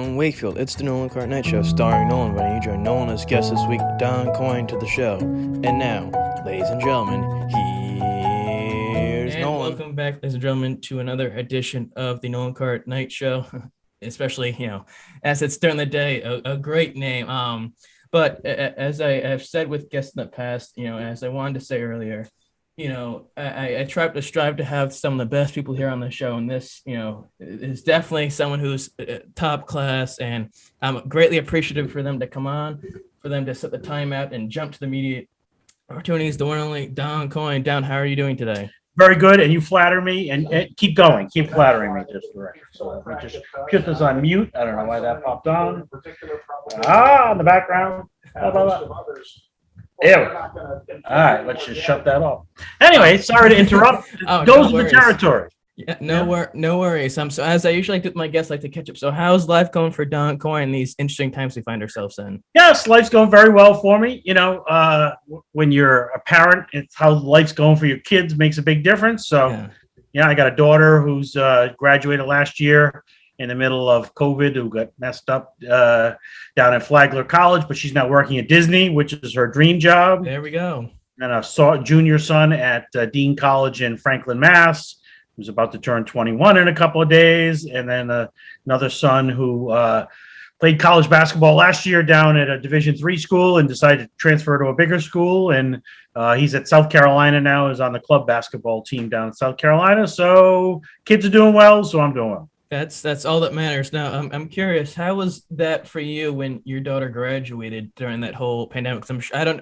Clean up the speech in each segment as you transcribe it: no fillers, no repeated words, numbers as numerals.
from Wakefield, it's the Nolan Night Show starring Nolan. Why don't you join Nolan as guest this week, Don Coyne, to the show. And now, ladies and gentlemen, here's Nolan. Welcome back, ladies and gentlemen, to another edition of the Nolan Night Show. Especially, as it's during the day, a great name. But as I have said with guests in the past, as I wanted to say earlier, I try to strive to have some of the best people here on the show, and this, is definitely someone who's top class, and I'm greatly appreciative for them to come on, for them to set the time out and jump to the media opportunities. The one and only Don Coyne. Don, how are you doing today? Very good, and you flatter me, and keep going. Keep flattering me, just direct. So let me just put this on mute. I don't know why that popped on. In the background. How about that? There. All right, let's just shut that off. Anyway, sorry to interrupt. Goes with the territory. Yeah, no worries. So as I usually like to, my guests like to catch up. So how's life going for Don Coyne in these interesting times we find ourselves in? Yes, life's going very well for me. When you're a parent, it's how life's going for your kids makes a big difference. So, I got a daughter who's graduated last year in the middle of COVID, who got messed up down at Flagler College, but she's now working at Disney, which is her dream job. There we go. And a junior son at Dean College in Franklin, Mass., who's about to turn 21 in a couple of days. And then another son who played college basketball last year down at a Division III school and decided to transfer to a bigger school. And he's at South Carolina now, is on the club basketball team down in South Carolina. So kids are doing well, so I'm doing well. That's all that matters. Now, I'm curious, how was that for you when your daughter graduated during that whole pandemic?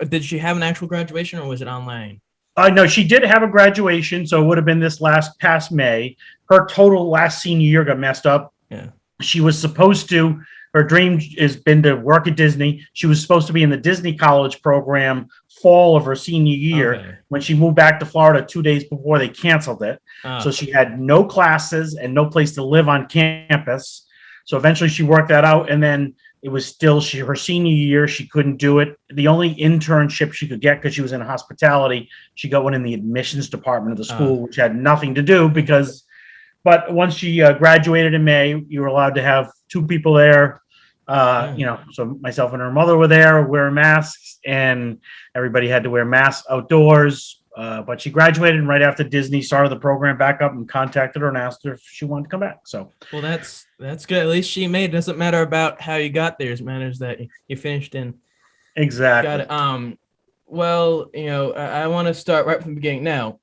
Did she have an actual graduation, or was it online? No, she did have a graduation, so it would have been this past May. Her total last senior year got messed up. Yeah. She was supposed to, her dream has been to work at Disney. She was supposed to be in the Disney College program fall of her senior year. Okay. When she moved back to Florida 2 days before they canceled it. So she had no classes and no place to live on campus. So eventually she worked that out, and then it was still her senior year. She couldn't do it. The only internship she could get, because she was in hospitality, she got one in the admissions department of the school, which had nothing to do but once she graduated in May, you were allowed to have two people there. So myself and her mother were there wearing masks, and everybody had to wear masks outdoors. But she graduated, and right after Disney started the program back up and contacted her and asked her if she wanted to come back. So, well, that's good. At least she made it. Doesn't matter about how you got there. It matters that you finished in. Exactly. Got it. Well, I want to start right from the beginning. Now,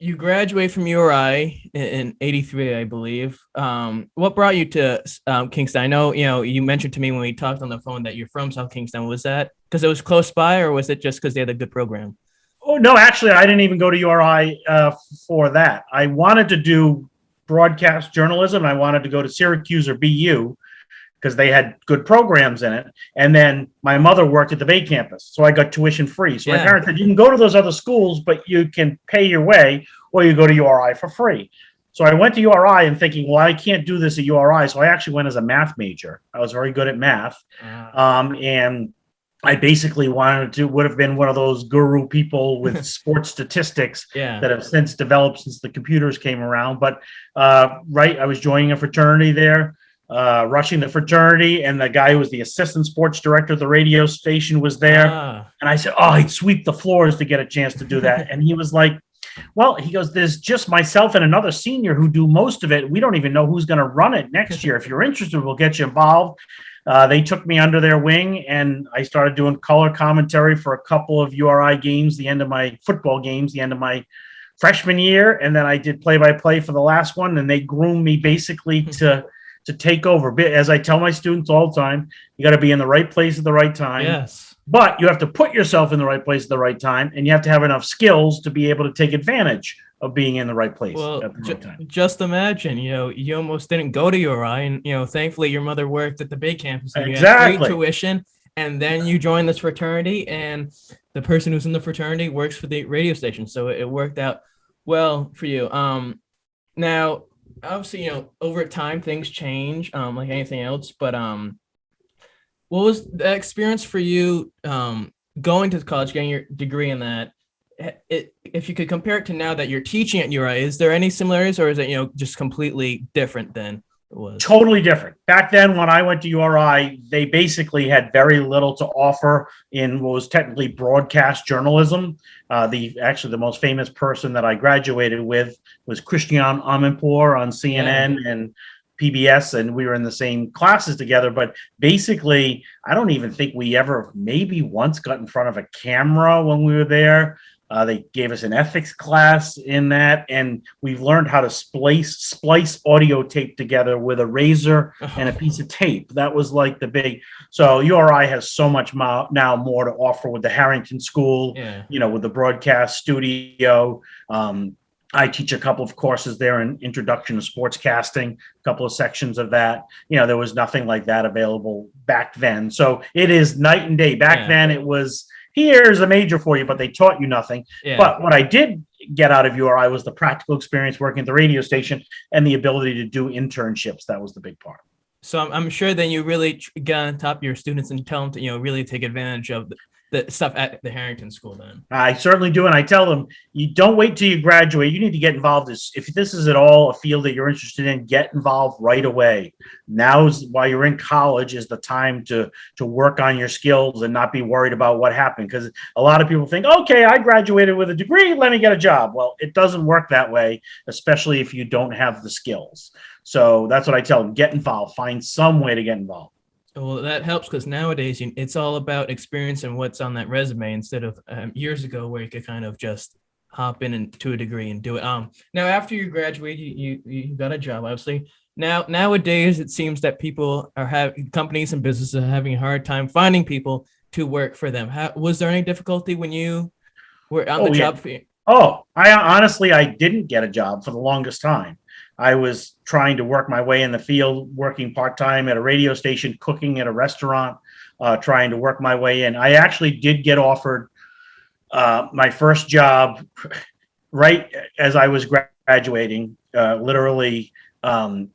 you graduated from URI in '83, I believe. What brought you to Kingston? I know, you mentioned to me when we talked on the phone that you're from South Kingston. Was that because it was close by, or was it just because they had a good program? Oh, no, actually, I didn't even go to URI for that. I wanted to do broadcast journalism. I wanted to go to Syracuse or BU because they had good programs in it. And then my mother worked at the Bay campus, so I got tuition free. So my parents said, you can go to those other schools, but you can pay your way, or you go to URI for free. So I went to URI and thinking, well, I can't do this at URI. So I actually went as a math major. I was very good at math. And I basically would have been one of those guru people with sports statistics that have since developed since the computers came around. But I was joining a fraternity there, rushing the fraternity, and the guy who was the assistant sports director of the radio station was there. And I said, I'd sweep the floors to get a chance to do that. And he was like, well, he goes, there's just myself and another senior who do most of it. We don't even know who's going to run it next year. If you're interested, we'll get you involved. They took me under their wing, and I started doing color commentary for a couple of URI games, the end of my football games, the end of my freshman year. And then I did play-by-play for the last one, and they groomed me basically to take over. As I tell my students all the time, you got to be in the right place at the right time. Yes. But you have to put yourself in the right place at the right time, and you have to have enough skills to be able to take advantage of being in the right place at the right time. Just imagine, you almost didn't go to URI, and thankfully your mother worked at the Bay campus, and you had free tuition, and then you joined this fraternity, and the person who's in the fraternity works for the radio station, so it worked out well for you. Now, obviously, over time things change, like anything else, but what was the experience for you going to college, getting your degree in that? If you could compare it to now that you're teaching at URI, is there any similarities, or is it just completely different then? it was. Totally different. Back then, when I went to URI, they basically had very little to offer in what was technically broadcast journalism. The most famous person that I graduated with was Christian Amanpour on CNN and PBS, and we were in the same classes together. But basically, I don't even think we ever maybe once got in front of a camera when we were there. They gave us an ethics class in that, and we've learned how to splice audio tape together with a razor and a piece of tape. That was like the big. So URI has so much now more to offer with the Harrington School, with the broadcast studio. I teach a couple of courses there in Introduction to Sportscasting, a couple of sections of that. There was nothing like that available back then. So it is night and day. Back then it was, here's a major for you, but they taught you nothing. Yeah. But what I did get out of URI was the practical experience working at the radio station and the ability to do internships. That was the big part. So I'm sure then you really get on top of your students and tell them to, really take advantage of the stuff at the Harrington School then. I certainly do. And I tell them, you don't wait till you graduate. You need to get involved. If this is at all a field that you're interested in, get involved right away. Now's while you're in college is the time to work on your skills and not be worried about what happened. Because a lot of people think, okay, I graduated with a degree, let me get a job. Well, it doesn't work that way, especially if you don't have the skills. So that's what I tell them. Get involved. Find some way to get involved. Well, that helps because nowadays it's all about experience and what's on that resume instead of years ago where you could kind of just hop in and to a degree and do it. Now, after you graduate, you got a job, obviously. Nowadays, it seems that people companies and businesses are having a hard time finding people to work for them. Was there any difficulty when you were on the job? I didn't get a job for the longest time. I was trying to work my way in the field, working part-time at a radio station, cooking at a restaurant, trying to work my way in. I actually did get offered my first job right as I was graduating, literally a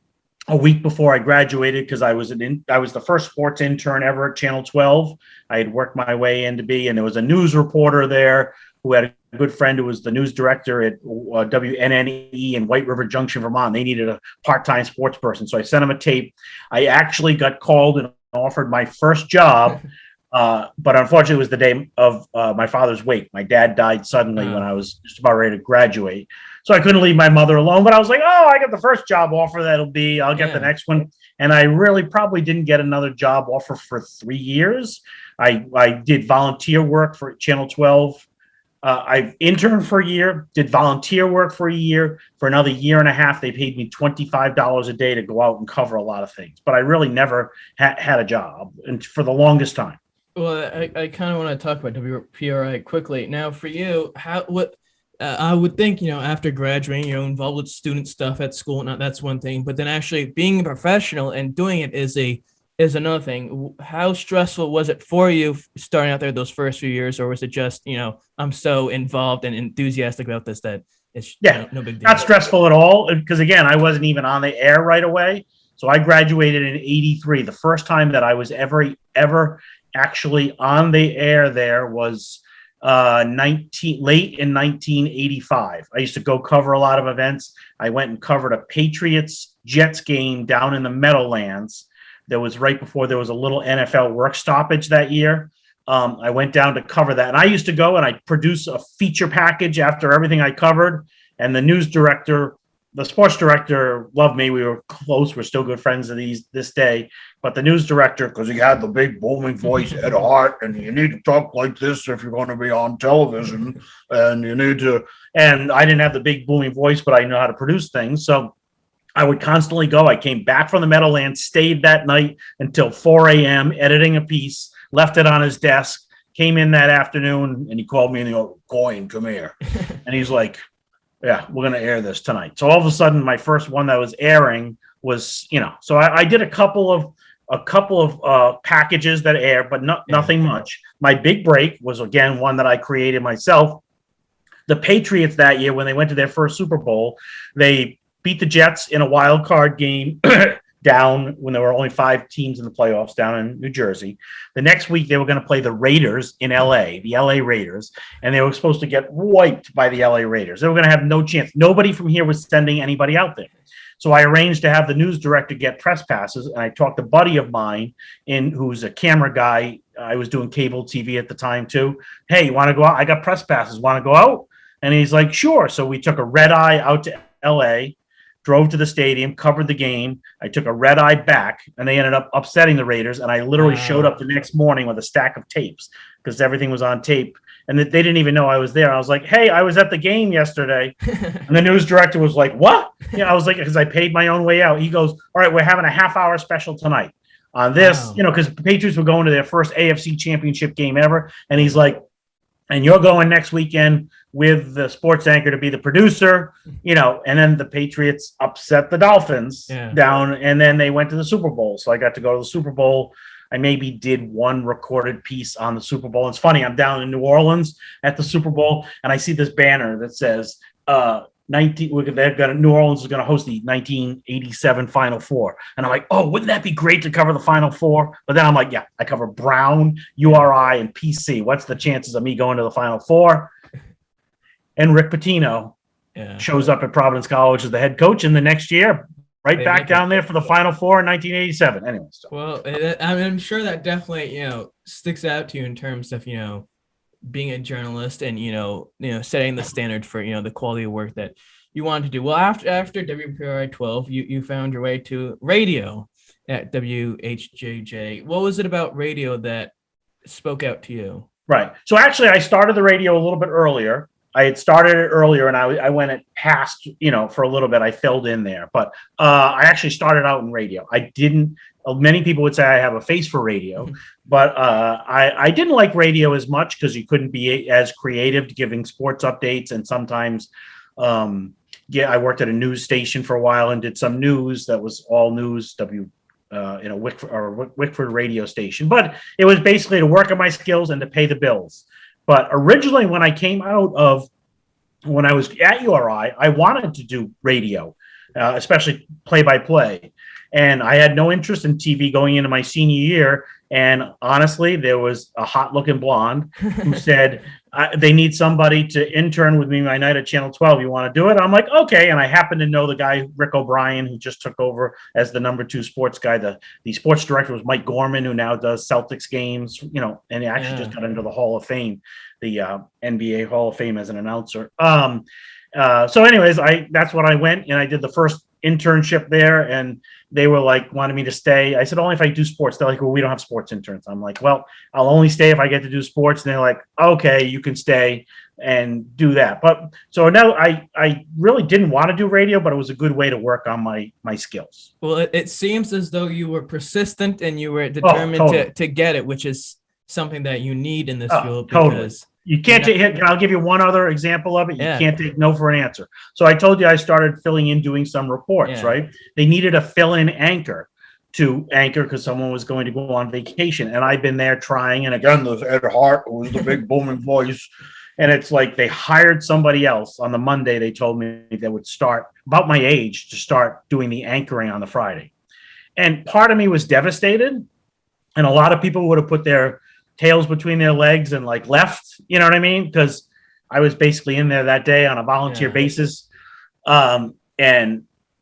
week before I graduated, because I was the first sports intern ever at Channel 12. I had worked my way in to be, and there was a news reporter there who had a good friend who was the news director at WNNE in White River Junction, Vermont. They needed a part-time sports person. So I sent him a tape. I actually got called and offered my first job. But unfortunately, it was the day of my father's wake. My dad died suddenly when I was just about ready to graduate. So I couldn't leave my mother alone. But I was like, I got the first job offer. I'll get the next one. And I really probably didn't get another job offer for 3 years. I did volunteer work for Channel 12. I interned for a year, did volunteer work for a year. For another year and a half, they paid me $25 a day to go out and cover a lot of things. But I really never had a job and for the longest time. Well, I kind of want to talk about WPRI quickly. Now, for you, I would think, after graduating, you're involved with student stuff at school. Now, that's one thing. But then actually being a professional and doing it is another thing. How stressful was it for you starting out there those first few years, or was it just, I'm so involved and enthusiastic about this that it's no big deal? Not stressful at all, because again, I wasn't even on the air right away. So I graduated in '83. The first time that I was ever actually on the air there was late in 1985. I used to go cover a lot of events. I went and covered a Patriots Jets game down in the Meadowlands. That was right before there was a little NFL work stoppage that year. I went down to cover that. And I used to go and I'd produce a feature package after everything I covered. And the sports director loved me. We were close. We're still good friends of this day. But the news director, because he had the big booming voice at heart, and you need to talk like this if you're going to be on television. And I didn't have the big booming voice, but I know how to produce things. So I would constantly go. I came back from the Meadowlands, stayed that night until 4 a.m., editing a piece, left it on his desk, came in that afternoon, and he called me and he goes, Coyne, come here. And he's like, yeah, we're going to air this tonight. So all of a sudden, my first one that was airing was, so I did a couple of packages that aired, but nothing much. My big break was, again, one that I created myself. The Patriots that year, when they went to their first Super Bowl, they beat the Jets in a wild card game down when there were only 5 teams in the playoffs down in New Jersey. The next week, they were going to play the Raiders in L.A., the L.A. Raiders, and they were supposed to get wiped by the L.A. Raiders. They were going to have no chance. Nobody from here was sending anybody out there. So I arranged to have the news director get press passes, and I talked to a buddy of mine who's a camera guy. I was doing cable TV at the time too. Hey, you want to go out? I got press passes. Want to go out? And he's like, sure. So we took a red eye out to LA, drove to the stadium, covered the game. I took a red eye back, and they ended up upsetting the Raiders. And I literally showed up the next morning with a stack of tapes because everything was on tape. And they didn't even know I was there. I was like, hey, I was at the game yesterday. And the news director was like, what? I was like, because I paid my own way out. He goes, all right, we're having a half-hour special tonight on this, because the Patriots were going to their first AFC championship game ever. And he's like, and you're going next weekend with the sports anchor to be the producer, and then the Patriots upset the Dolphins down, and then they went to the Super Bowl. So I got to go to the Super Bowl. I maybe did one recorded piece on the Super Bowl. It's funny, I'm down in New Orleans at the Super Bowl, and I see this banner that says, New Orleans is going to host the 1987 Final Four. And I'm like, oh, wouldn't that be great to cover the Final Four? But then I'm like, yeah, I cover Brown, URI, and PC. What's the chances of me going to the Final Four? And Rick Pitino shows up at Providence College as the head coach, and the next year, back down there for the Final Four in 1987. Anyway, well, I'm sure that definitely sticks out to you in terms of being a journalist and setting the standard for the quality of work that you want to do. Well, after WPRI 12, you found your way to radio at WHJJ. What was it about radio that spoke out to you? Right. So actually, I started the radio a little bit earlier. I had started it earlier, and I went it past, for a little bit. I filled in there, but I actually started out in radio. I didn't. Many people would say I have a face for radio, but I didn't like radio as much because you couldn't be as creative giving sports updates, and sometimes, I worked at a news station for a while and did some news that was all news. Wickford radio station, but it was basically to work on my skills and to pay the bills. But originally, when I was at URI, I wanted to do radio, especially play-by-play. And I had no interest in TV going into my senior year. And honestly, there was a hot-looking blonde who said, they need somebody to intern with me my night at Channel 12. You want to do it? I'm like, okay. And I happen to know the guy, Rick O'Brien, who just took over as the number 2 sports guy. The sports director was Mike Gorman, who now does Celtics games, and he actually just got into the Hall of Fame, the NBA Hall of Fame as an announcer. So anyways, that's what I went, and I did the first internship there, and they were like, wanted me to stay. I said, only if I do sports. They're like, well, we don't have sports interns. I'm like, well, I'll only stay if I get to do sports. And they're like, okay, you can stay and do that. But so now I really didn't want to do radio, but it was a good way to work on my skills. Well, it seems as though you were persistent and you were determined to get it, which is something that you need in this field. Because you can't take it. I'll give you one other example of it. You can't take no for an answer. So I told you I started filling in, doing some reports, right? They needed a fill-in anchor to anchor because someone was going to go on vacation. And I've been there trying. And again, there's Ed Hart, who was the big booming voice. And it's like they hired somebody else on the Monday. They told me they would start about my age to start doing the anchoring on the Friday. And part of me was devastated. And a lot of people would have put their tails between their legs and like left, you know what I mean? Because I was basically in there that day on a volunteer basis. And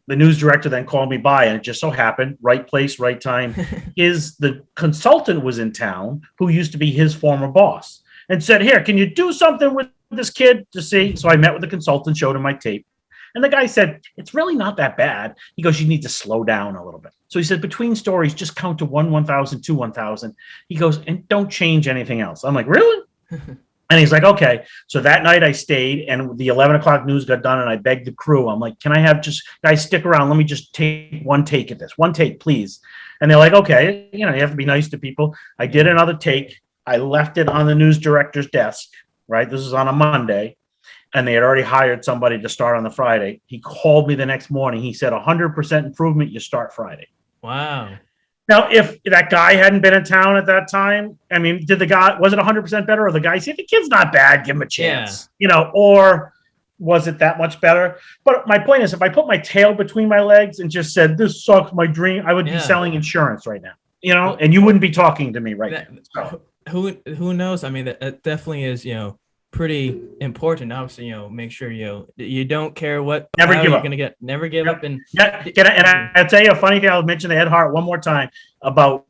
the news director then called me by, and it just so happened, right place, right time, the consultant was in town who used to be his former boss and said, here, can you do something with this kid to see? So I met with the consultant, showed him my tape. And the guy said, it's really not that bad. He goes, you need to slow down a little bit. So he said, between stories, just count to 1,000, 2, 1,000. He goes, and don't change anything else. I'm like, really? And he's like, okay. So that night I stayed, and the 11 o'clock news got done, and I begged the crew. I'm like, can I have guys, stick around. Let me just take one take at this. One take, please. And they're like, okay. You have to be nice to people. I did another take. I left it on the news director's desk, right? This is on a Monday. And they had already hired somebody to start on the Friday. He called me the next morning. He said, 100% improvement, you start Friday. Wow. Now, if that guy hadn't been in town at that time, I mean, was it 100% better? Or the guy said, the kid's not bad, give him a chance, or was it that much better? But my point is, if I put my tail between my legs and just said, this sucks, my dream, I would be selling insurance right now, and you wouldn't be talking to me right now. So. Who knows? I mean, that definitely is, pretty important. Obviously, make sure you don't care what Never give you're up. gonna get. Never give up. And I'll tell you a funny thing. I'll mention Ed Hart one more time. About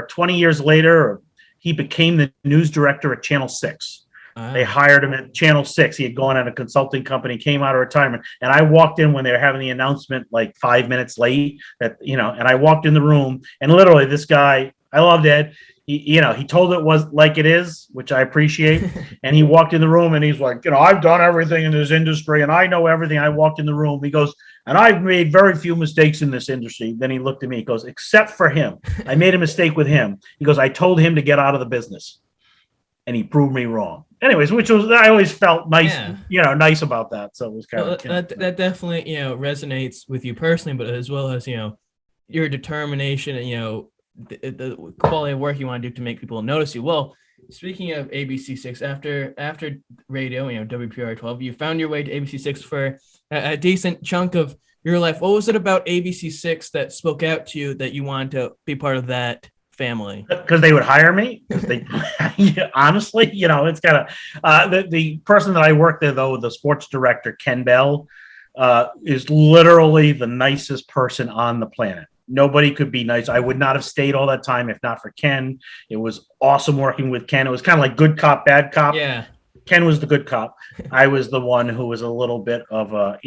20 years later, he became the news director at Channel 6. They hired him at Channel 6. He had gone at a consulting company, came out of retirement. And I walked in when they were having the announcement like 5 minutes late and I walked in the room and literally this guy, I loved Ed. He told it was like it is, which I appreciate. And he walked in the room and he's like, I've done everything in this industry and I know everything. I walked in the room. He goes, and I've made very few mistakes in this industry. Then he looked at me. He goes, except for him. I made a mistake with him. He goes, I told him to get out of the business. And he proved me wrong. Anyways, I always felt nice, nice about that. So it was kind of that definitely, resonates with you personally, but as well as, your determination and, the quality of work you want to do to make people notice you. Well, speaking of ABC6, after radio, WPR 12, you found your way to ABC6 for a decent chunk of your life. What was it about ABC6 that spoke out to you that you wanted to be part of that family? Because they would hire me. Honestly, it's kind of the person that I worked there though, the sports director Ken Bell, is literally the nicest person on the planet. Nobody could be nice. I would not have stayed all that time if not for Ken. It was awesome working with Ken. It was kind of like good cop, bad cop. Yeah. Ken was the good cop. I was the one who was a little bit of a,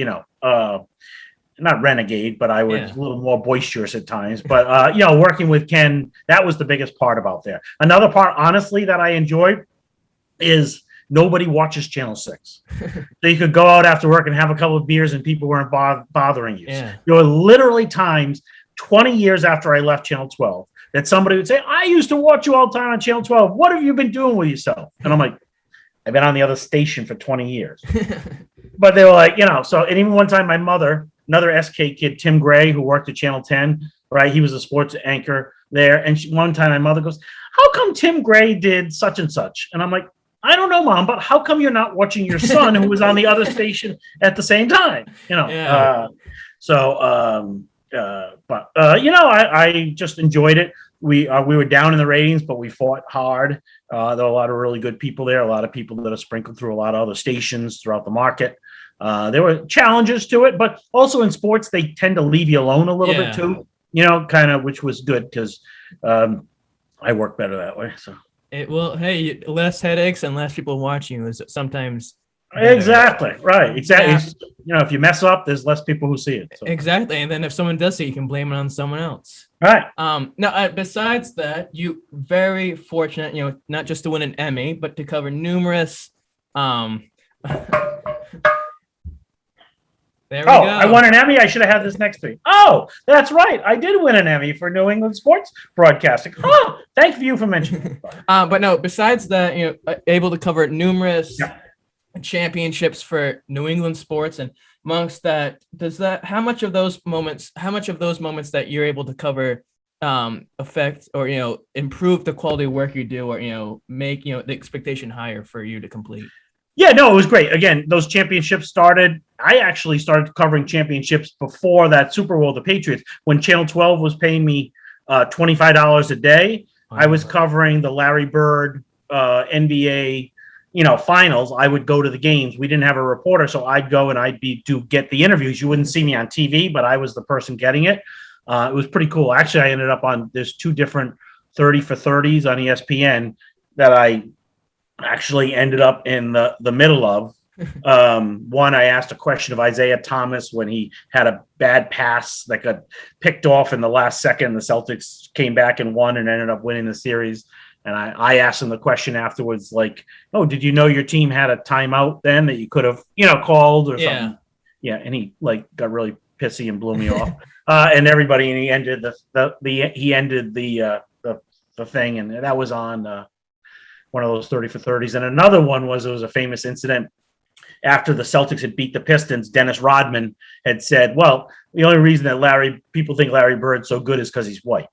not renegade, but I was a little more boisterous at times. But, working with Ken, that was the biggest part about there. Another part, honestly, that I enjoyed is nobody watches Channel 6. So you could go out after work and have a couple of beers and people weren't bothering you. Yeah. There were literally times 20 years after I left Channel 12 that somebody would say, I used to watch you all the time on Channel 12. What have you been doing with yourself? And I'm like, I've been on the other station for 20 years. But they were like, so, and even one time my mother, another SK kid, Tim Gray, who worked at Channel 10, right? He was a sports anchor there. And one time my mother goes, how come Tim Gray did such and such? And I'm like, I don't know, Mom, but how come you're not watching your son who was on the other station at the same time? I just enjoyed it. We were down in the ratings, but we fought hard. There were a lot of really good people there, a lot of people that are sprinkled through a lot of other stations throughout the market. There were challenges to it, but also in sports, they tend to leave you alone a little bit too, kind of, which was good because I work better that way. So hey, less headaches and less people watching you is sometimes exactly right. Exactly. Yeah. If you mess up, there's less people who see it. So. Exactly, and then if someone does see it, you can blame it on someone else. Right. Now, besides that, you very fortunate, not just to win an Emmy, but to cover numerous. There we go. I won an Emmy. I should have had this next to me. Oh, that's right. I did win an Emmy for New England sports broadcasting. Oh, thank you for mentioning. But no, besides that, able to cover numerous championships for New England sports, and amongst that, how much of those moments that you're able to cover affect or improve the quality of work you do, or make the expectation higher for you to complete? Yeah, no, it was great. Again, those championships started. I actually started covering championships before that Super Bowl, the Patriots. When Channel 12 was paying me $25 a day, I was covering the Larry Bird NBA, finals. I would go to the games. We didn't have a reporter, so I'd go and I'd be to get the interviews. You wouldn't see me on TV, but I was the person getting it. It was pretty cool. Actually, I ended up there's two different 30 for 30s on ESPN that I actually ended up in the middle of. One, I asked a question of Isaiah Thomas when he had a bad pass that got picked off in the last second. The Celtics came back and won and ended up winning the series. And I asked him the question afterwards, like, oh, did you know your team had a timeout then that you could have, called or something? Yeah. And he got really pissy and blew me off. And everybody, and he ended the thing. And that was on one of those 30 for 30s. And another one it was a famous incident after the Celtics had beat the Pistons. Dennis Rodman had said, well, the only reason that people think Larry Bird's so good is because he's white.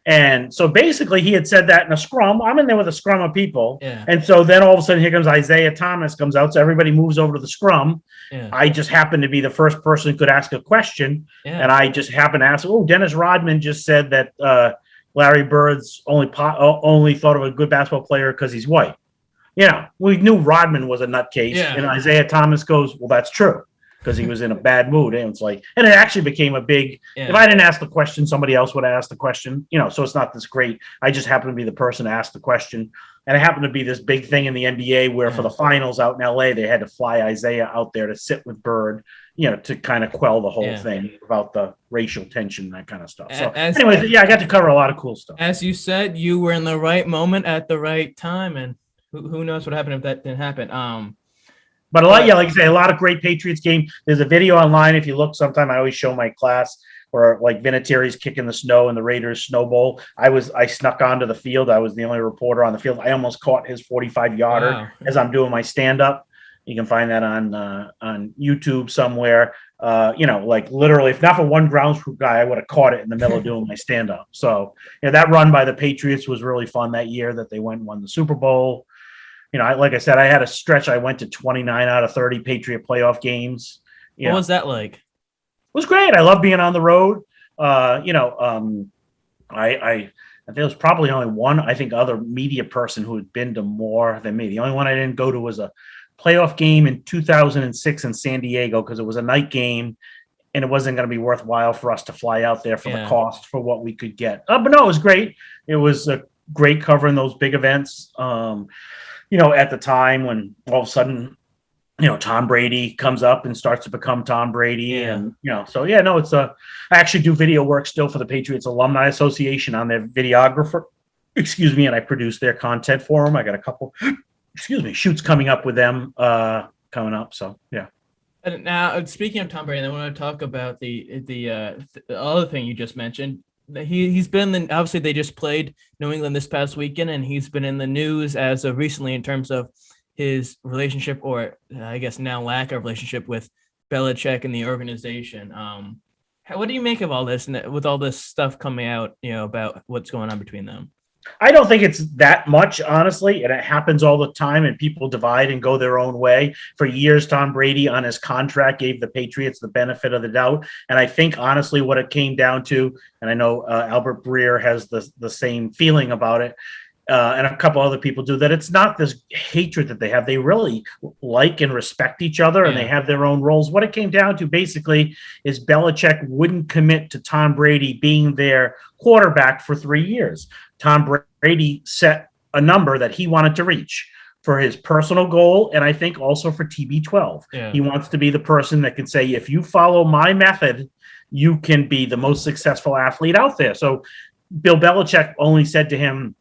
And so basically he had said that in a scrum. I'm in there with a scrum of people. Yeah. And so then all of a sudden here comes Isaiah Thomas comes out. So everybody moves over to the scrum. Yeah. I just happened to be the first person who could ask a question. Yeah. And I just happened to ask, Dennis Rodman just said that Larry Bird's only thought of a good basketball player because he's white. we knew Rodman was a nutcase, Yeah. and Isaiah Thomas goes, well, that's true, because he was in a bad mood. And it's like, and it actually became a big, if I didn't ask the question, somebody else would ask the question, so it's not this great. I just happen to be the person to ask the question. And it happened to be this big thing in the NBA where for the finals out in LA, they had to fly Isaiah out there to sit with Bird, to kind of quell the whole thing about the racial tension, that kind of stuff. So anyways, I got to cover a lot of cool stuff. As you said, you were in the right moment at the right time, and who knows what happened if that didn't happen. But like I say, a lot of great Patriots game. There's a video online. If you look, sometime I always show my class where like Vinatieri's kicking the snow in the Raiders Snow Bowl. I snuck onto the field. I was the only reporter on the field. I almost caught his 45-yarder as I'm doing my stand-up. You can find that on YouTube somewhere. Like literally, if not for one ground crew guy, I would have caught it in the middle of doing my stand-up. So that run by the Patriots was really fun that year that they went and won the Super Bowl. Like I said, I had a stretch. I went to 29 out of 30 Patriot playoff games. What was that like? It was great. I love being on the road. I think there was probably only one, I think, other media person who had been to more than me. The only one I didn't go to was a playoff game in 2006 in San Diego because it was a night game and it wasn't going to be worthwhile for us to fly out there for the cost for what we could get. But no, it was great. It was great covering those big events. At the time when all of a sudden, Tom Brady comes up and starts to become Tom Brady. And, it's I actually do video work still for the Patriots Alumni Association. I'm their videographer, and I produce their content for them. I got a couple, shoots coming up with them coming up. So, yeah. And now, speaking of Tom Brady, I want to talk about the other thing you just mentioned. He's been obviously they just played New England this past weekend, and he's been in the news as of recently in terms of his relationship, or I guess now lack of relationship, with Belichick and the organization. What do you make of all this, and with all this stuff coming out, about what's going on between them? I don't think it's that much, honestly, and it happens all the time, and people divide and go their own way. For years, Tom Brady on his contract gave the Patriots the benefit of the doubt, and I think, honestly, what it came down to, and I know Albert Breer has the same feeling about it, and a couple other people do, that it's not this hatred that they have. They really like and respect each other, and they have their own roles. What it came down to, basically, is Belichick wouldn't commit to Tom Brady being their quarterback for 3 years. Tom Brady set a number that he wanted to reach for his personal goal, and I think also for TB12. Yeah. He wants to be the person that can say, if you follow my method, you can be the most successful athlete out there. So Bill Belichick only said to him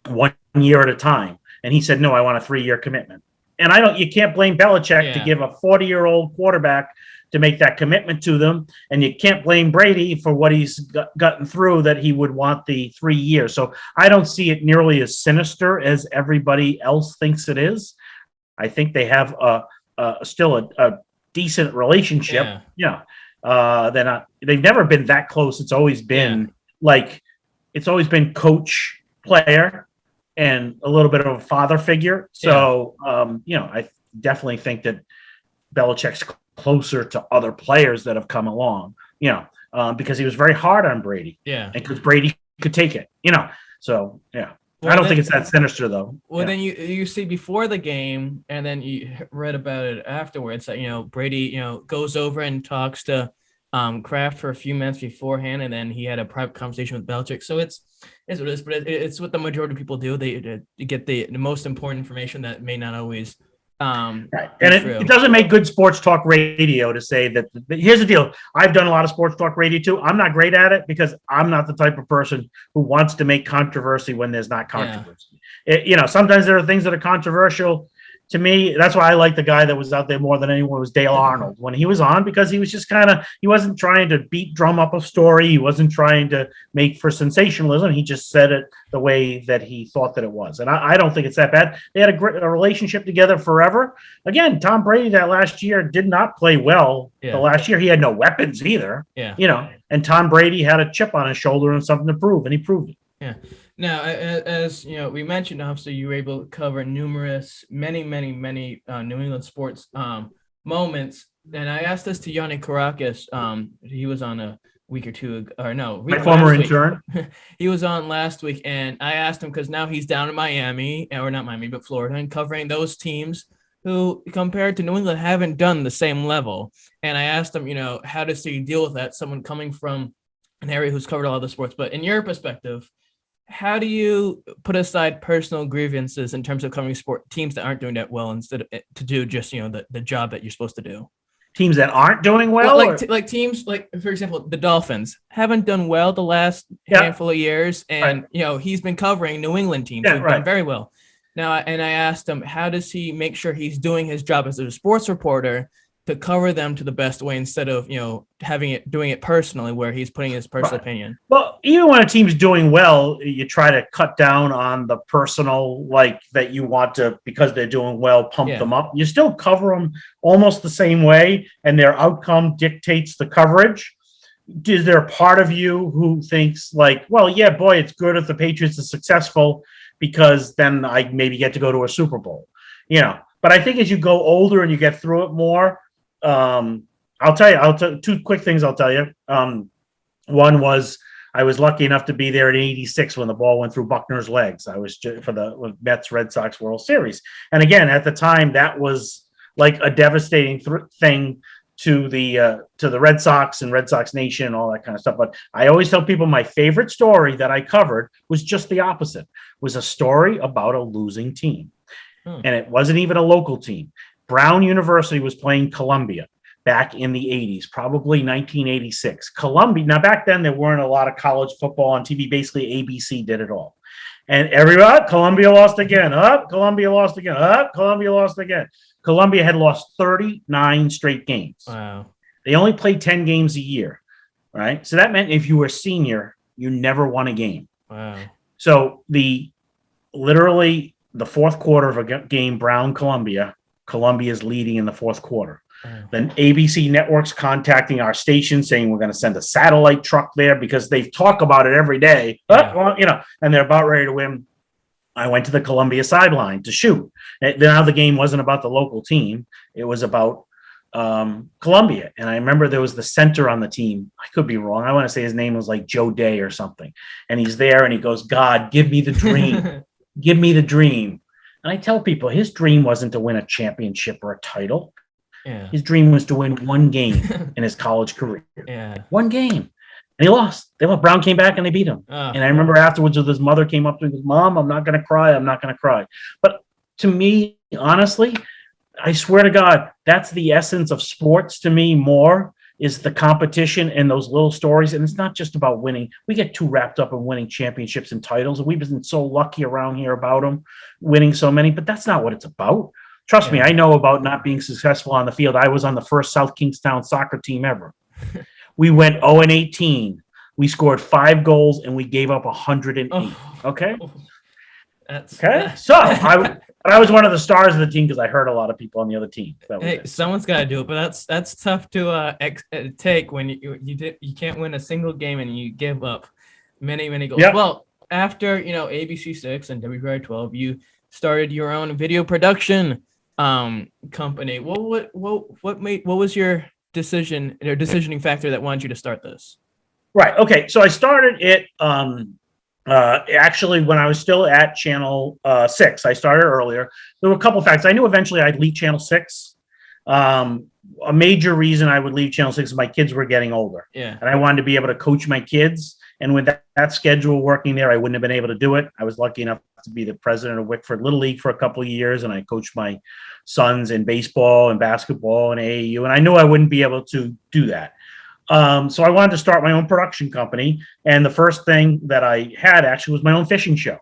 1 year at a time, and he said, no, I want a 3-year commitment. And you can't blame Belichick to give a 40-year-old quarterback to make that commitment to them. And you can't blame Brady for what he's gotten through, that he would want the 3 years. So I don't see it nearly as sinister as everybody else thinks it is. I think they have still a decent relationship. They've never been that close. It's always been it's always been coach, player, and a little bit of a father figure. So, I definitely think that Belichick's closer to other players that have come along, because he was very hard on Brady. Yeah. And because Brady could take it, So, yeah. Well, I don't think it's that sinister, though. Well, then you see before the game, and then you read about it afterwards that, Brady, goes over and talks to Kraft for a few minutes beforehand, and then he had a private conversation with Belichick. So it's what it is, but it's what the majority of people do. They get the most important information that may not always right. And it doesn't make good sports talk radio to say that. Here's the deal. I've done a lot of sports talk radio too. I'm not great at it because I'm not the type of person who wants to make controversy when there's not controversy. Sometimes there are things that are controversial. To me, that's why I like the guy that was out there more than anyone was Dale Arnold when he was on, because he was just he wasn't trying to drum up a story. He wasn't trying to make for sensationalism. He just said it the way that he thought that it was. And I don't think it's that bad. They had a relationship together forever. Again, Tom Brady that last year did not play well. Yeah. The last year he had no weapons either. Yeah. And Tom Brady had a chip on his shoulder and something to prove, and he proved it. Yeah. Now, as we mentioned, obviously you were able to cover many New England sports moments. And I asked this to Yanni Caracas. He was on week or two ago, or no, My former intern. He was on last week, and I asked him because now he's down in Miami, or not Miami, but Florida, and covering those teams who, compared to New England, haven't done the same level. And I asked him, how does he deal with that? Someone coming from an area who's covered all the sports, but in your perspective, how do you put aside personal grievances in terms of covering sport teams that aren't doing that well instead of to do just the job that you're supposed to do? Teams that aren't doing well, like teams like, for example, the Dolphins haven't done well the last handful of years, and he's been covering New England teams who've done very well. Now, and I asked him, how does he make sure he's doing his job as a sports reporter to cover them to the best way instead of doing it personally, where he's putting his personal opinion? Well, even when a team's doing well, you try to cut down on the personal, like that you want to, because they're doing well, pump them up. You still cover them almost the same way, and their outcome dictates the coverage. Is there a part of you who thinks like, well, yeah, boy, it's good if the Patriots are successful because then I maybe get to go to a Super Bowl, But I think as you go older and you get through it more, I'll tell you two quick things I'll tell you. One was I was lucky enough to be there in '86 when the ball went through Buckner's legs. I was for the Mets Red Sox World Series. And again, at the time, that was like a devastating thing to the Red Sox and Red Sox Nation and all that kind of stuff. But I always tell people my favorite story that I covered was just the opposite, was a story about a losing team. And it wasn't even a local team. Brown University was playing Columbia back in the 80s, probably 1986. Columbia, now back then there weren't a lot of college football on TV. Basically, ABC did it all. And Columbia lost again. Columbia lost again. Columbia lost again. Columbia had lost 39 straight games. Wow. They only played 10 games a year, right? So that meant if you were a senior, you never won a game. Wow. So literally the fourth quarter of a game, Brown-Columbia, Columbia's leading in the fourth quarter. Wow. Then ABC Network's contacting our station saying we're going to send a satellite truck there because they talk about it every day, and they're about ready to win. I went to the Columbia sideline to shoot. Now the game wasn't about the local team. It was about Columbia. And I remember there was the center on the team. I could be wrong. I want to say his name was like Joe Day or something. And he's there and he goes, God, give me the dream. Give me the dream. And I tell people his dream wasn't to win a championship or a title. Yeah. His dream was to win one game in his college career. Yeah. One game. And he lost. Brown came back and they beat him. And I remember afterwards his mother came up to me and goes, Mom, I'm not going to cry. I'm not going to cry. But to me, honestly, I swear to God, that's the essence of sports to me more, is the competition and those little stories. And it's not just about winning. We get too wrapped up in winning championships and titles. And we've been so lucky around here about them winning so many, but that's not what it's about. Trust me, I know about not being successful on the field. I was on the first South Kingstown soccer team ever. We went 0-18. We scored 5 goals and we gave up 108. Okay. Okay. So I was one of the stars of the team because I hurt a lot of people on the other team. Someone's got to do it, but that's tough to take when you can't win a single game and you give up many goals. Yep. Well, after ABC 6 and WBR 12, you started your own video production company. What was your decisioning factor that wanted you to start this? Right. Okay. So I started it actually when I was still at Channel 6. I started earlier. There were a couple of factors. I knew eventually I'd leave Channel 6. A major reason I would leave Channel 6 is my kids were getting older. Yeah. And I wanted to be able to coach my kids. And with that schedule working there, I wouldn't have been able to do it. I was lucky enough to be the president of Wickford Little League for a couple of years, and I coached my sons in baseball and basketball and AAU, and I knew I wouldn't be able to do that. So I wanted to start my own production company, and the first thing that I had actually was my own fishing show.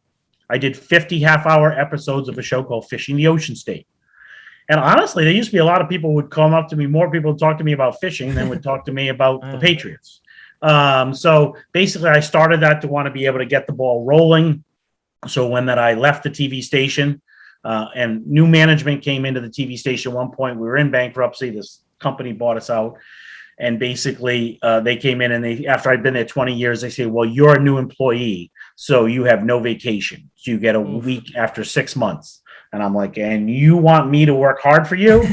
I did 50 half-hour episodes of a show called Fishing the Ocean State. And honestly, there used to be a lot of people would come up to me, more people would talk to me about fishing than would talk to me about the Patriots. So basically, I started that to want to be able to get the ball rolling. So when I left the TV station and new management came into the TV station at one point, we were in bankruptcy. This company bought us out. And basically, they came in and after I'd been there 20 years, they say, well, you're a new employee, so you have no vacation. So you get a week after 6 months. And I'm like, and you want me to work hard for you?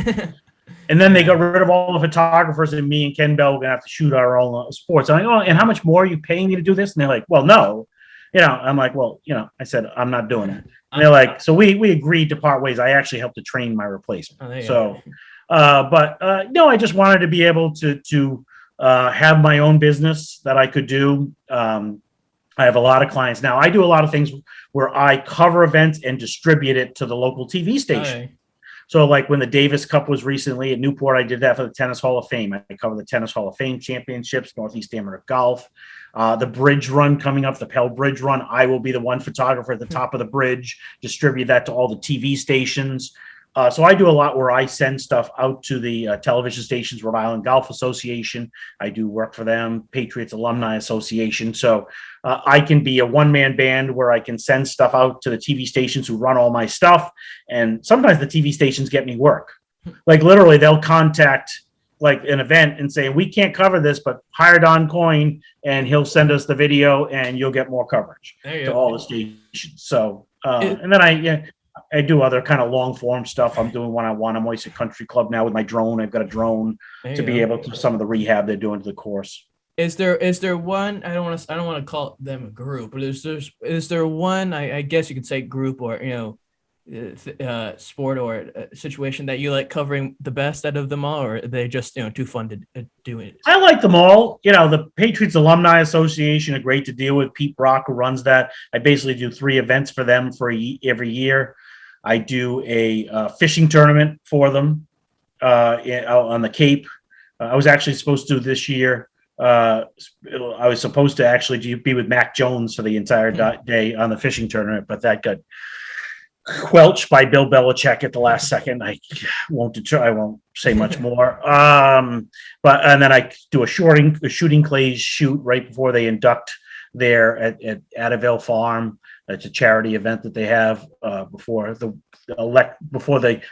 And then they got rid of all the photographers, and me and Ken Bell were gonna have to shoot our own sports. I'm like, oh, and how much more are you paying me to do this? And they're like, well, no. I'm like, well, I said, I'm not doing it. And they're like, so we agreed to part ways. I actually helped to train my replacement. So, no, I just wanted to be able to have my own business that I could do. I have a lot of clients now. I do a lot of things where I cover events and distribute it to the local TV station. So like when the Davis Cup was recently at Newport, I did that for the Tennis Hall of Fame. I cover the Tennis Hall of Fame championships, Northeast Amateur Golf, the bridge run coming up, the Pell Bridge run. I will be the one photographer at the top of the bridge, distribute that to all the TV stations. So I do a lot where I send stuff out to the television stations, Rhode Island Golf Association. I do work for them, Patriots Alumni Association. So I can be a one-man band where I can send stuff out to the TV stations who run all my stuff. And sometimes the TV stations get me work. Like literally they'll contact like an event and say, we can't cover this, but hire Don Coyne and he'll send us the video and you'll get more coverage to all the stations. So, and then I do other kind of long form stuff. I'm doing one-on-one. I'm always at Country Club now with my drone. I've got a drone to be able to some of the rehab they're doing to the course. Is there one? I don't want to call them a group, but is there one? I guess you could say group or sport or situation that you like covering the best out of them all, or are they just too fun to do it? I like them all. The Patriots Alumni Association are great to deal with. Pete Brock, who runs that. I basically do 3 events for them every year. I do a fishing tournament for them out on the Cape. I was actually supposed to this year. I was supposed to actually be with Mac Jones for the entire day on the fishing tournament, but that got quelched by Bill Belichick at the last second. I won't say much more. And then I do a shooting clays shoot right before they induct there at Adderville Farm. It's a charity event that they have before the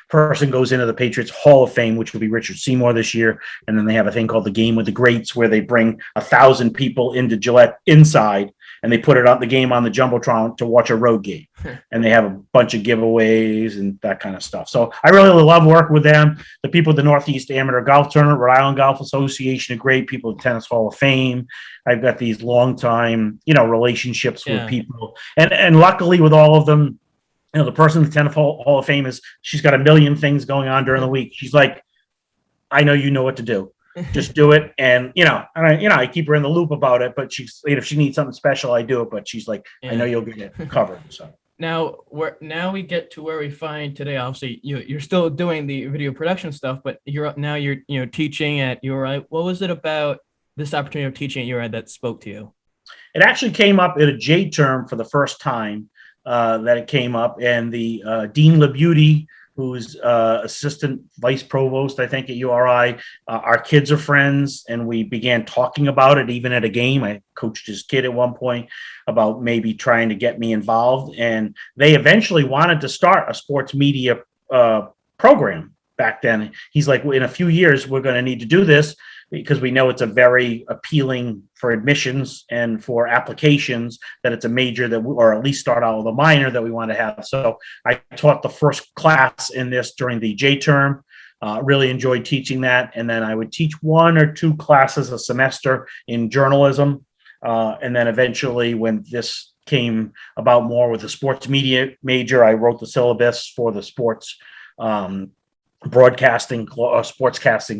person goes into the Patriots Hall of Fame, which will be Richard Seymour this year. And then they have a thing called the Game with the Greats, where they bring 1,000 people into Gillette inside, and they put it on the game on the Jumbotron to watch a road game. And they have a bunch of giveaways and that kind of stuff. So I really love working with them. The people at the Northeast Amateur Golf Tournament, Rhode Island Golf Association are great. People at Tennis Hall of Fame. I've got these long time, relationships with people. And luckily with all of them, the person in the Tennis Hall of Fame she's got a million things going on during the week. She's like, I know you know what to do. Just do it. And, I keep her in the loop about it, but she's, if she needs something special, I do it. But she's like, I know you'll get it covered. So now we get to where we find today. Obviously, you're still doing the video production stuff, but you're teaching at URI. What was it about this opportunity of teaching at URI that spoke to you? It actually came up at a J term for the first time that it came up, and the Dean LaBeauty, who's assistant vice provost, I think, at URI. Our kids are friends, and we began talking about it even at a game. I coached his kid at one point about maybe trying to get me involved, and they eventually wanted to start a sports media program back then. He's like, in a few years, we're going to need to do this because we know it's a very appealing for admissions and for applications, that it's a major or at least start out with a minor that we want to have. So I taught the first class in this during the J term. Really enjoyed teaching that. And then I would teach 1 or 2 classes a semester in journalism. And then eventually, when this came about more with the sports media major, I wrote the syllabus for the sports sportscasting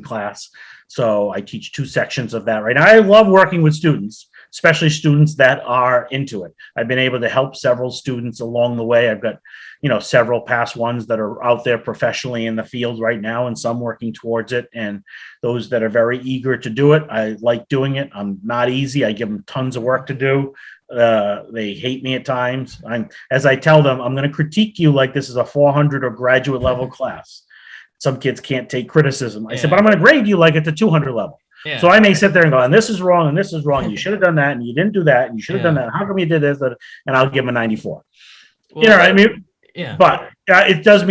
class. So I teach 2 sections of that right now. I love working with students, especially students that are into it. I've been able to help several students along the way. I've got, several past ones that are out there professionally in the field right now, and some working towards it. And those that are very eager to do it, I like doing it. I'm not easy. I give them tons of work to do. They hate me at times. As I tell them, I'm going to critique you like this is a 400 or graduate level class. Some kids can't take criticism. I said, but I'm going to grade you like at the 200 level. Yeah. So I may sit there and go, and this is wrong, and this is wrong. You should have done that, and you didn't do that, and you should have done that. How come you did this? And I'll give them a 94. Well, what I mean? Yeah. But it does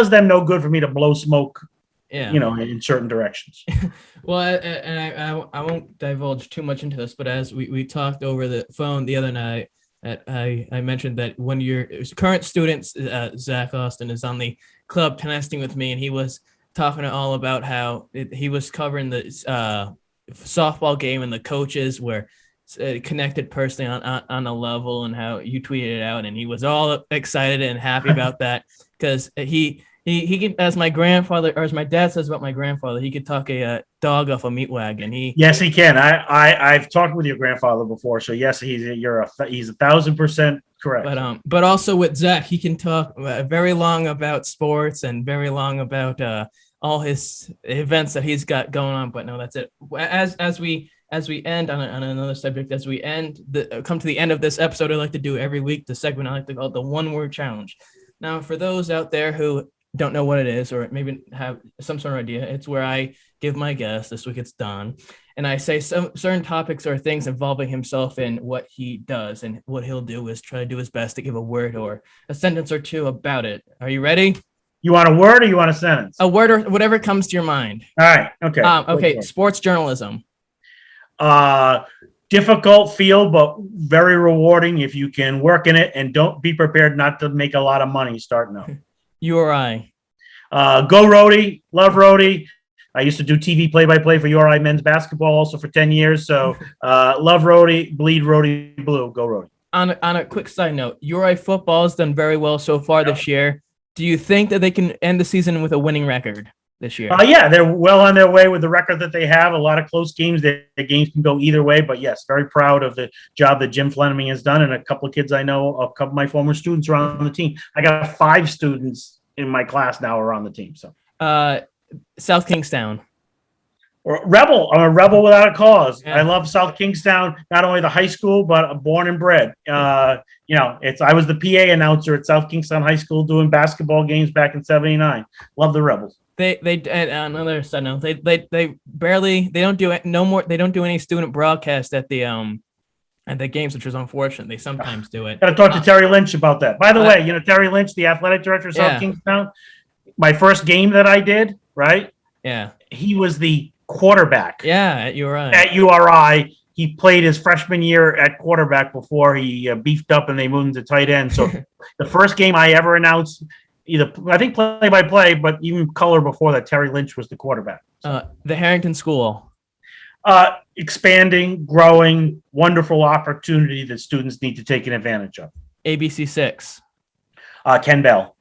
them no good for me to blow smoke. Yeah. In certain directions. Well, and I won't divulge too much into this, but as we talked over the phone the other night, I mentioned that one of your current students, Zach Austin, is on the club testing with me, and he was talking all about how he was covering the softball game and the coaches were connected personally on a level, and how you tweeted it out, and he was all excited and happy about that because he can, as my grandfather, or as my dad says about my grandfather, he could talk a dog off a meat wagon. Yes, he can. I've talked with your grandfather before, so yes, he's 1,000% correct. But also with Zach, he can talk very long about sports and very long about all his events that he's got going on. But no, that's it. As we end on another subject, as we come to the end of this episode, I like to do every week the segment I like to call the 1-word challenge. Now, for those out there who don't know what it is, or maybe have some sort of idea, it's where I give my guest, this week it's Don, and I say some certain topics or things involving himself in what he does, and what he'll do is try to do his best to give a word or a sentence or two about it. Are you ready? You want a word or you want a sentence? A word or whatever comes to your mind. All right. Okay. Okay. Sports journalism. Difficult field, but very rewarding if you can work in it, and don't be prepared not to make a lot of money starting out. URI. Go Rhodey. Love Rhodey. I used to do TV play-by-play for URI men's basketball also for 10 years. So love Rhodey, bleed Rhodey blue. Go Rhodey. On a quick side note, URI football has done very well so far this year. Do you think that they can end the season with a winning record this year? Yeah, they're well on their way with the record that they have. A lot of close games. The games can go either way, but yes, very proud of the job that Jim Fleming has done, and a couple of kids I know, a couple of my former students are on the team. I got 5 students in my class now are on the team. So, South Kingstown. Rebel. I'm a rebel without a cause. Yeah. I love South Kingstown, not only the high school, but born and bred. I was the PA announcer at South Kingstown High School doing basketball games back in '79. Love the Rebels. They another side note, they don't do any student broadcast at the games, which is unfortunate. They sometimes do it. Got to talk to Terry Lynch about that. By the way, Terry Lynch, the athletic director of South Kingstown, my first game that I did, right? Yeah. He was the quarterback. Yeah, at URI. At URI. He played his freshman year at quarterback before he beefed up and they moved him to tight end. So the first game I ever announced, I think play-by-play, but even color before that, Terry Lynch was the quarterback. So. The Harrington School. Expanding, growing, wonderful opportunity that students need to take advantage of. ABC 6. Ken Bell.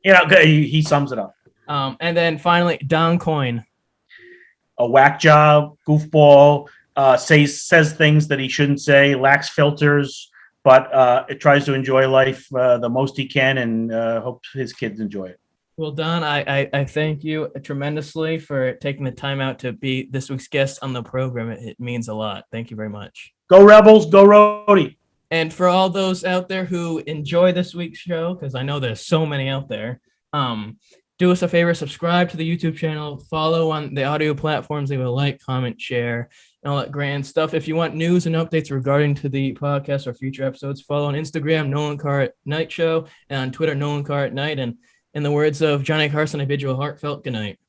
He sums it up. And then finally, Don Coyne. A whack job, goofball, says things that he shouldn't say, lacks filters, but it tries to enjoy life the most he can, and hopes his kids enjoy it. Well, Don, I thank you tremendously for taking the time out to be this week's guest on the program. It means a lot. Thank you very much. Go Rebels, go Rhodey. And for all those out there who enjoy this week's show, because I know there's so many out there, do us a favor, subscribe to the YouTube channel, follow on the audio platforms, leave a like, comment, share, and all that grand stuff. If you want news and updates regarding to the podcast or future episodes, follow on Instagram, Nolan Carr at Night Show, and on Twitter, Nolan Carr at Night. And in the words of Johnny Carson, I bid you a heartfelt good night.